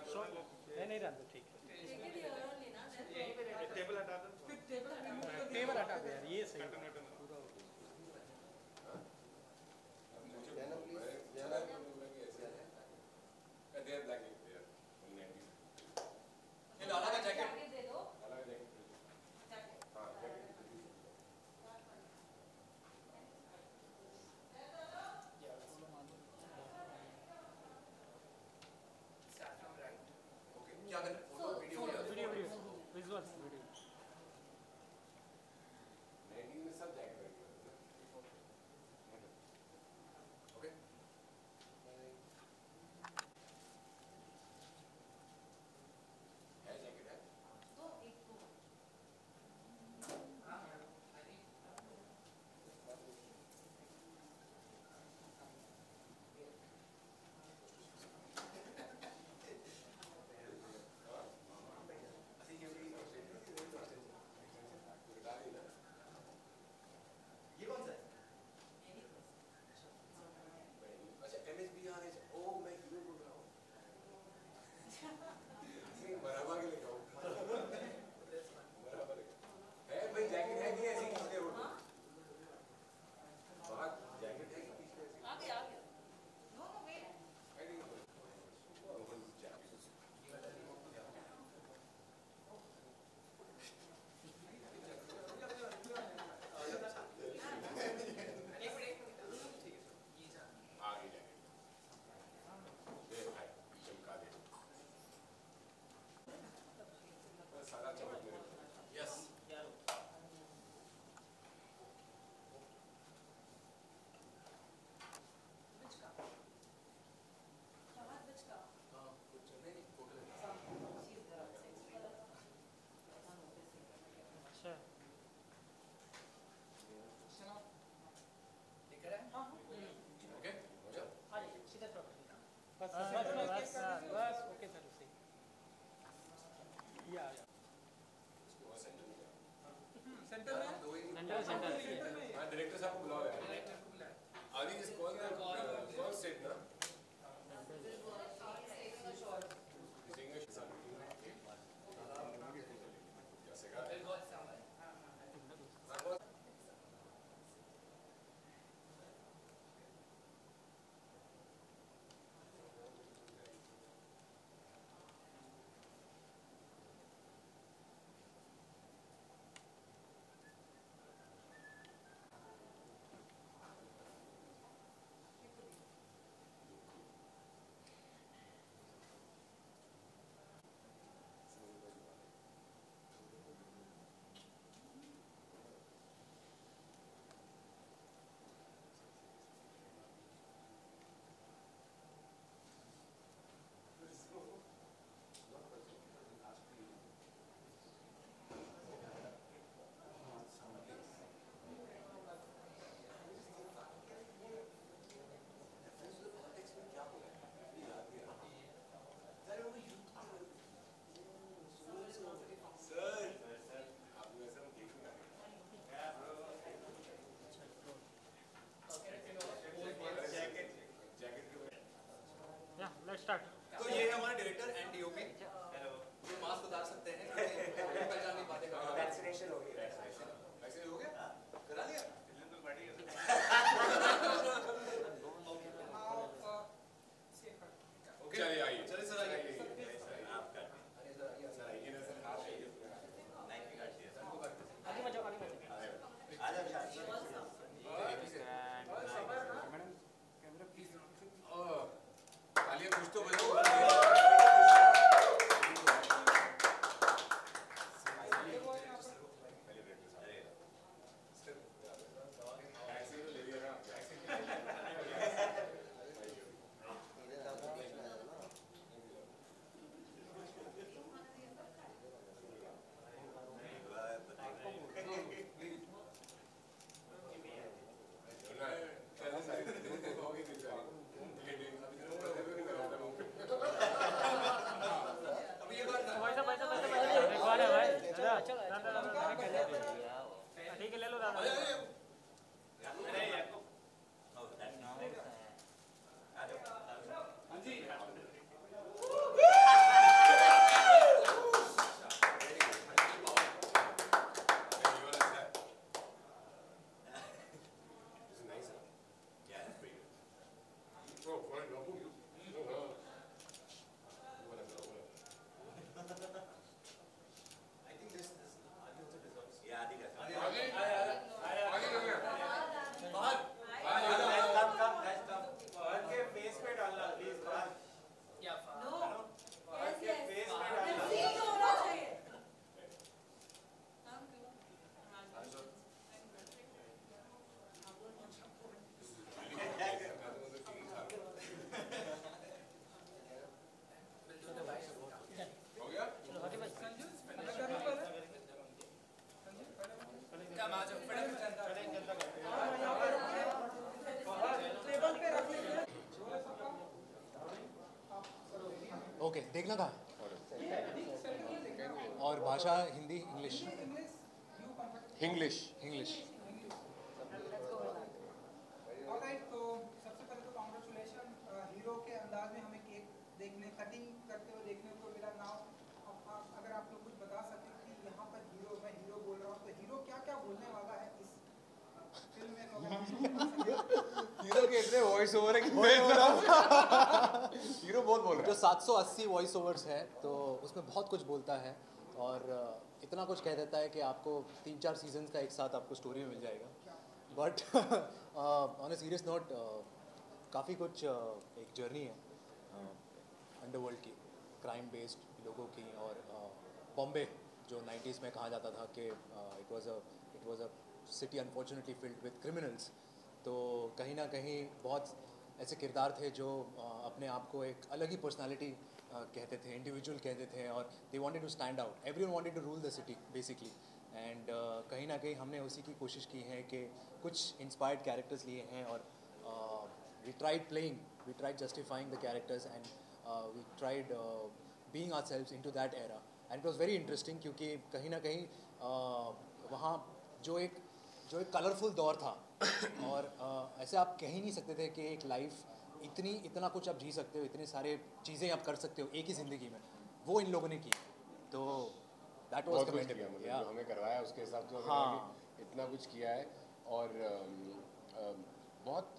नहीं रहने ठीक है। टेबल हटा दो, टेबल हटा दो यार, ये सही स्टार्ट। तो ये है हमारे डायरेक्टर एंड डीओपी। हेलो। ये मास्क उतार सकते हैं पहचान की बातें कर। वैक्सीनेशन हो गई। वैक्सीनेशन हो गया? करा दिया? ओके चलिए आइए। चलिए सर आइए। आप कर। अरे सर आइए ना सर, आप आइए। लाइट भी काट दिया सर को काट दो। आगे बढ़ जाओ, आगे बढ़ जाओ। आ जाओ सर। Madam camera please. तालियां कुछ तो बजाओ। ओके देखना था। और भाषा Hindi English English English. Alright, तो सबसे पहले तो कांग्रेचुलेशन, हीरो के अंदाज में हमें केक देखने कटिंग करते हुए देखने को मिला। नाउ अगर आप लोग कुछ बता सकें कि यहाँ पर हीरो, मैं हीरो बोल रहा हूँ, तो हीरो क्या क्या बोलने वाला है इस फिल्म में, तो अगर आप लोग बता सकें। हीरो के इतने वॉइस ओवर है कि हीरो बहुत बोल रहा जो है। 780 वॉइस ओवर्स है तो उसमें बहुत कुछ बोलता है और इतना कुछ कह देता है कि आपको 3-4 सीजन्स का एक साथ आपको स्टोरी में मिल जाएगा। But on a serious note काफ़ी कुछ एक जर्नी है अंडरवर्ल्ड की, क्राइम बेस्ड लोगों की। और बॉम्बे जो 90s में कहा जाता था कि it was a city unfortunately filled with criminals, तो कहीं ना कहीं बहुत ऐसे किरदार थे जो अपने आप को एक अलग ही पर्सनालिटी कहते थे, इंडिविजुअल कहते थे, और they wanted to stand out, everyone wanted to rule the city basically. And कहीं ना कहीं हमने उसी की कोशिश की है कि कुछ इंस्पायर्ड कैरेक्टर्स लिए हैं और we tried justifying the characters and we tried being ourselves into that era, and it was very interesting क्योंकि कहीं ना कहीं वहाँ जो एक कलरफुल दौर था और ऐसे आप कह ही नहीं सकते थे कि एक लाइफ इतना कुछ आप जी सकते हो, इतने सारे चीज़ें आप कर सकते हो एक ही ज़िंदगी में, वो इन लोगों ने की। तो दैट वाज बहुत कुछ किया, कमेंडेबल। मतलब जो हमें करवाया उसके हिसाब से हाँ। इतना कुछ किया है। और बहुत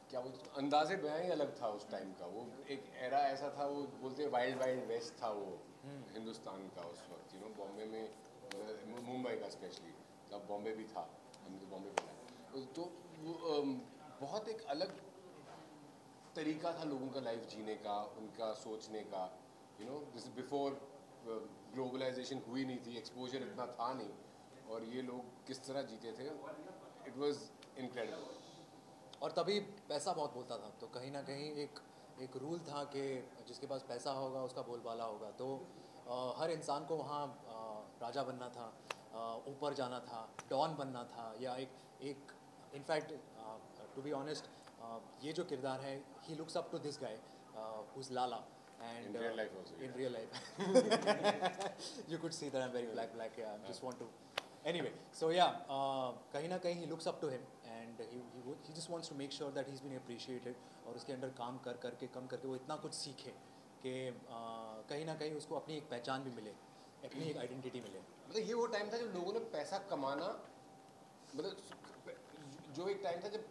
क्या बोलते, अंदाज़े बयां ही अलग था उस टाइम का। वो एक एरा ऐसा था, वो बोलते हैं वाइल्ड वाइल्ड वेस्ट था वो हिंदुस्तान का उस वक्त। बॉम्बे में, मुंबई का स्पेशली, तब बॉम्बे भी था, हमने तो बॉम्बे बोला। तो वो बहुत एक अलग तरीका था लोगों का लाइफ जीने का, उनका सोचने का। दिस बिफोर ग्लोबलाइजेशन हुई नहीं थी, एक्सपोजर इतना था नहीं, और ये लोग किस तरह जीते थे, इट वाज इनक्रेडिबल। और तभी पैसा बहुत बोलता था, तो कहीं ना कहीं एक रूल था कि जिसके पास पैसा होगा उसका बोलबाला होगा। तो हर इंसान को वहाँ राजा बनना था, ऊपर जाना था, डॉन बनना था, या एक इनफैक्ट टू बी ऑनेस्ट ये जो किरदार है, he looks up to this guy whose Lala. And In real life also, in real life you could see that I'm very black, yeah, I just want to anyway, so yeah, कहीं ना कहीं he looks up to him and he just wants to make sure that he's been appreciated, और उसके अंदर काम करके वो इतना कुछ सीखे कि कहीं ना कहीं उसको अपनी एक पहचान भी मिले, अपनी एक आइडेंटिटी मिले। मतलब ये वो टाइम था जब लोगों ने पैसा कमाना, मतलब जो एक टाइम था जब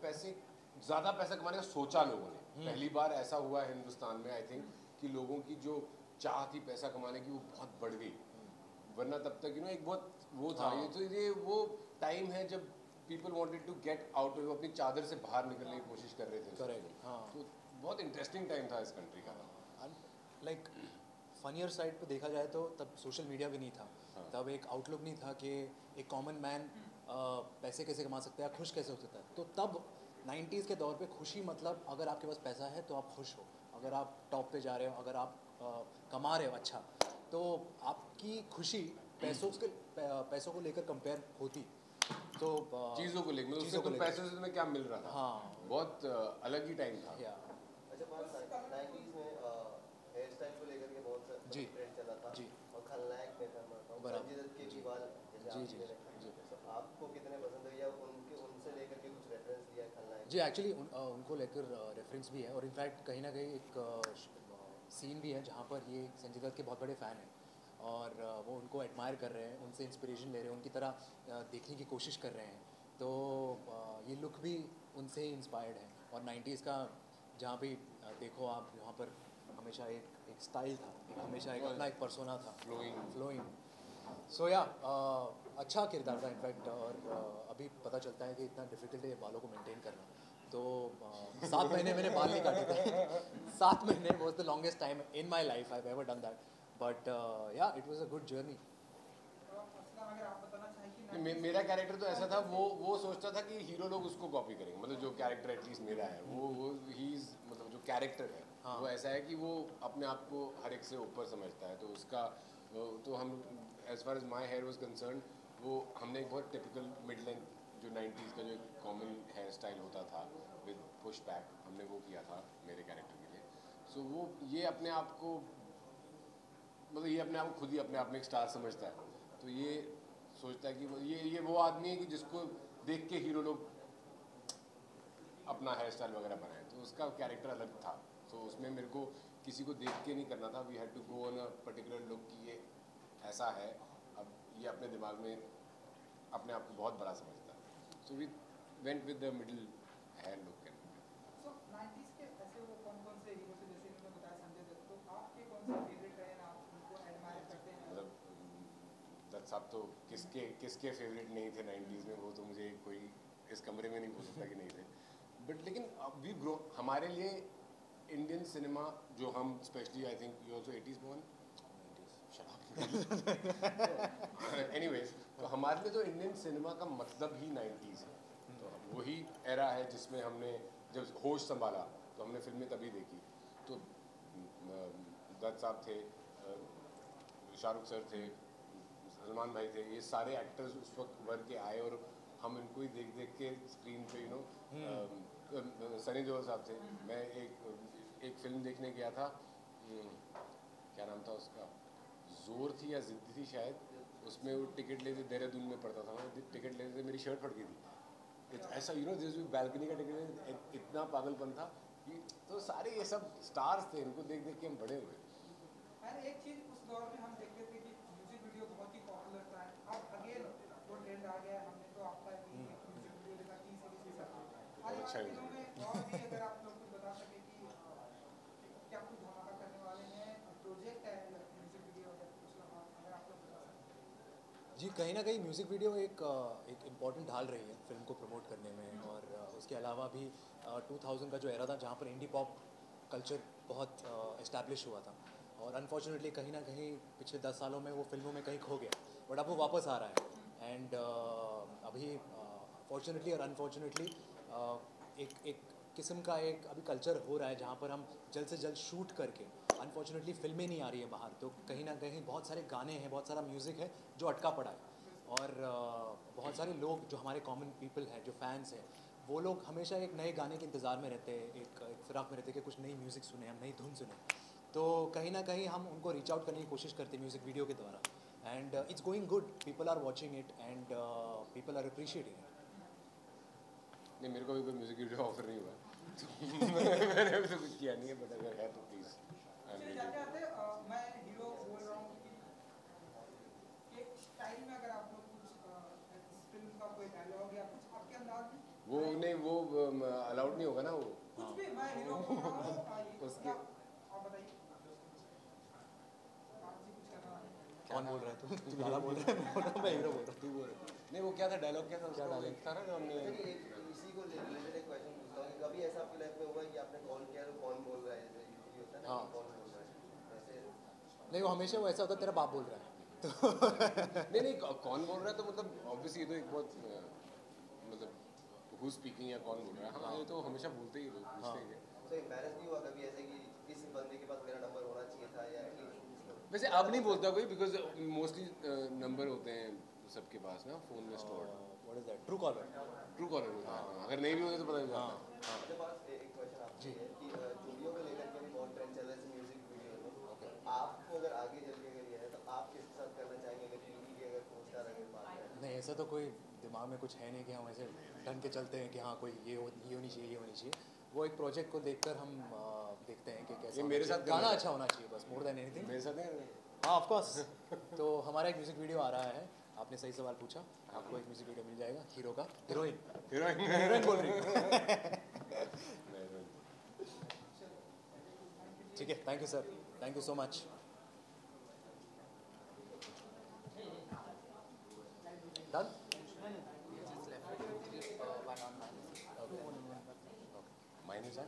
ज़्यादा पैसा कमाने का सोचा लोगों ने। पहली बार ऐसा हुआ है हिंदुस्तान में, आई थिंक, कि लोगों की जो चाह थी पैसा कमाने की वो बहुत बढ़ गई। वरना तब तक एक बहुत वो था। ये वो टाइम है जब people wanted to get out, अपनी चादर से बाहर निकलने की कोशिश कर रहे थे। करेक्ट, हाँ। तो बहुत इंटरेस्टिंग टाइम था इस कंट्री का। लाइक फनियर साइड पे देखा जाए तो तब सोशल मीडिया भी नहीं था। तब एक आउटलुक नहीं था कि एक कॉमन मैन पैसे कैसे कमा सकता है, खुश कैसे हो सकता है। तो तब 90s के दौर पे खुशी मतलब अगर आपके पास पैसा है तो आप खुश हो, अगर आप टॉप पे जा रहे हो, अगर आप कमा रहे हो अच्छा, तो आपकी खुशी पैसों को लेकर कंपेयर होती। तो चीज़ों को लेकर, चीज़ों को लेकर पैसों से तुम्हें क्या मिल रहा था। हाँ, बहुत अलग ही टाइम था। या अच्छा, 90s में हेयर स्टाइल को लेकर के बहुत सा जी, ट्रेंड चला था। जी। और खलनायक में था, संजय दत्त के भी बाल जैसे जी, आप जी, मेरे, जी। तो आपको कितने पसंद है, या उनसे लेकर के कुछ रेफरेंस दिया है खलनायक? जी, एक्चुअली उनको लेकर रेफरेंस भी है, और इनफैक्ट कहीं ना कहीं एक सीन भी है जहाँ पर ये संजय दत्त के बहुत बड़े फ़ैन हैं और वो उनको एडमायर कर रहे हैं, उनसे इंस्पिरेशन ले रहे हैं, उनकी तरह देखने की कोशिश कर रहे हैं। तो ये लुक भी उनसे ही इंस्पायर्ड है। और 90s का जहाँ भी देखो आप, वहाँ पर हमेशा एक स्टाइल था, हमेशा अपना एक पर्सोना था, फ्लोइंग। सो या अच्छा किरदार था इनफैक्ट। और अभी पता चलता है कि इतना डिफिकल्ट है बालों को मेंटेन करना। तो 7 महीने मैंने बाल नहीं काटे थे। 7 महीने was the longest time in my life I have ever done that, but yeah it was a good journey. अगर आप बताना चाहें कि मेरा कैरेक्टर तो ऐसा था, वो सोचता था कि हीरो लोग उसको कॉपी करेंगे। मतलब जो कैरेक्टर एटलीस्ट मेरा है, वो ही इज, मतलब जो कैरेक्टर है वो ऐसा है कि वो अपने आप को हर एक से ऊपर समझता है। तो उसका तो हम, as far as my hair was concerned, वो हमने एक बहुत टिपिकल मिड लेंथ जो 90s का जो कॉमन हेयर स्टाइल होता था विद पुश बैक, हमने वो किया था मेरे कैरेक्टर के लिए। सो वो ये अपने आप को मतलब ये अपने आप को खुद ही अपने आप में एक स्टार समझता है, तो ये सोचता है कि ये वो आदमी है कि जिसको देख के हीरो लोग अपना हेयर स्टाइल वगैरह बनाए, तो उसका कैरेक्टर अलग था। तो उसमें मेरे को किसी को देख के नहीं करना था, we had to go on a particular look कि ये ऐसा है। अब ये अपने दिमाग में अपने आप को बहुत बड़ा समझता है, so we went with the middle hair look. So 90s के ऐसे वो कौन-कौन से हीरो थे, जैसे मैंने बताया संजय दत्त, तो आपके कौन से फेवरेट रहे हैं, आप उनको एडमायर करते हैं? मतलब दत्त साहब तो किसके फेवरेट नहीं थे 90s में, वो तो मुझे कोई इस कमरे में नहीं बोल सकता कि नहीं थे। बट लेकिन अब वी ग्रो, हमारे लिए इंडियन सिनेमा जो हम specially I think you also 80s born, anyways, तो हमारे लिए तो इंडियन सिनेमा का मतलब ही 90s है। तो वही एरा है जिसमें हमने जब होश संभाला तो हमने फिल्में तभी देखी। तो दत्त साहब थे, शाहरुख सर थे, सलमान भाई थे, ये सारे एक्टर्स उस वक्त उभर के आए और हम इनको ही देख देख के स्क्रीन पे सनी देओल साहब थे। मैं एक फिल्म देखने गया था, क्या नाम था उसका, जोर थी या जिद थी शायद, उसमें वो टिकट लेते, देहरादून में पड़ता था, टिकट लेते थे, मेरी शर्ट फट गई थी। ऐसा जिस भी बैल्कनी का टिकट, इतना पागलपन था कि तो सारे ये सब स्टार्स थे, इनको देख देख के हम बड़े हुए। और एक चीज़ उस दौर में हम देखते थे कि म्यूजिक वीडियो बहुत ही पॉपुलर था। अब अगेन वो ट्रेंड आ गया, हमने तो आपका भी म्यूजिक वीडियो देखा 30 सीरीज के साथ। आने वाले दिनों में और भी अगर आप लोग कुछ बता सके कि क्या कुछ धमाका करने वाले हैं, प्रोजेक्ट है म्यूजिक वीडियो, अगर कुछ अगर आप लोग बता सकें। जी, कहीं ना कहीं म्यूज़िक वीडियो एक इम्पॉर्टेंट ढाल रही है फिल्म को प्रमोट करने में। और उसके अलावा भी 2000 का जो एरा था जहाँ पर इंडी पॉप कल्चर बहुत इस्टेब्लिश हुआ था, और अनफॉर्चुनेटली कहीं ना कहीं पिछले 10 सालों में वो फिल्मों में कहीं खो गया, बट अब वो वापस आ रहा है। एंड अभी फॉर्चुनेटली और अनफॉर्चुनेटली एक किस्म का एक अभी कल्चर हो रहा है जहाँ पर हम जल्द से जल्द शूट करके, अनफॉर्चुनेटली फिल्में नहीं आ रही है बाहर, तो कहीं ना कहीं बहुत सारे गाने हैं, बहुत सारा म्यूज़िक है जो अटका पड़ा है। और बहुत सारे लोग जो हमारे कॉमन पीपल हैं, जो फैंस हैं, वो लोग हमेशा एक नए गाने के इंतज़ार में रहते हैं, एक फिराक में रहते हैं कि कुछ नई म्यूज़िक सुने, हम नई धुन सुने। तो कहीं ना कहीं हम उनको रीच आउट करने की कोशिश करते हैं म्यूज़िक वीडियो के द्वारा, and it's going good, people are watching it and people are appreciating it. नहीं, मेरे को भी कोई म्यूजिक वीडियो ऑफर नहीं हुआ तो मैंने अभी तो कुछ किया नहीं है, बट अगर है तो प्लीज़। चलिए जाते आते मैं हीरो बोल रहा हूँ कि स्टाइल में अगर आप लोग कुछ इस फिल्म का कोई डायलॉग या कुछ आपके अंदाज में, वो नहीं, वो अलाउड नहीं होगा ना वो। कुछ भी, मैं हीरो बोल रहा हूँ उसके आप बताइए, आप जी कुछ करना है। कौन बोल रहा है? तू लाला बोल रहा है? मैं हीरो बोल रहा हूँ। तू बोल, नहीं वो क्या था डायलॉग, क्या था उसका? डायलॉग था ना जो हमने, इसी को रिलेटेड एक क्वेश्चन पूछता हूँ कि कभी ऐसा आपकी लाइफ में हुआ कि आपने कॉल किया तो कौन बोल रहा है, जैसे यूजुअली होता है ना हाँ। कि कौन बोल रहा है, वैसे नहीं, वो हमेशा वो ऐसा होता है, तेरा बाप बोल रहा है तो नहीं कौन बोल रहा है, तो मतलब ऑब्वियसली ये तो एक बहुत मतलब हु स्पीकिंग या कौन बोल रहा है, हाँ ये तो हमेशा बोलते ही लोग पूछते ही हैं। तो एम्बैरेस भी हुआ कभी ऐसे कि इस बंदे के पास मेरा नंबर होना चाहिए था, या वैसे अब नहीं बोलता कोई, बिकॉज मोस्टली नंबर होते हैं सबके पास ना फ़ोन में stored. What is that? True collar. True collar होता है, हाँ, अगर नहीं भी होते तो पता नहीं चलता। मेरे पास एक क्वेश्चन आपसे है कि चूड़ियों को लेकर के भी बहुत ट्रेंड चल रहा है म्यूजिक वीडियो में, आपको अगर आगे चल के अगर ये है तो आप किसके साथ करना चाहेंगे, अगर टीवी की अगर फोर स्टार अगर बात करें? नहीं, ऐसा तो कोई दिमाग में कुछ है नहीं कि हम ऐसे ढंग के चलते हैं कि हाँ कोई ये होनी चाहिए, ये होनी चाहिए। वो एक प्रोजेक्ट को देखकर हम देखते हैं कि कैसे ये मेरे साथ गाना अच्छा होना चाहिए, बस मोर देन एनीथिंग। मेरे साथ है। हाँ ऑफ कोर्स। तो हमारा एक म्यूज़िक वीडियो आ रहा है, आपने सही सवाल पूछा, आपको एक म्यूज़िक वीडियो मिल जाएगा हीरो का, हीरोइन हीरोइन बोल रही हूँ। ठीक है, thank you sir, thank you so much. Done. Minus है।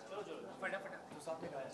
चलो फटाफट, तो साथ में गाया।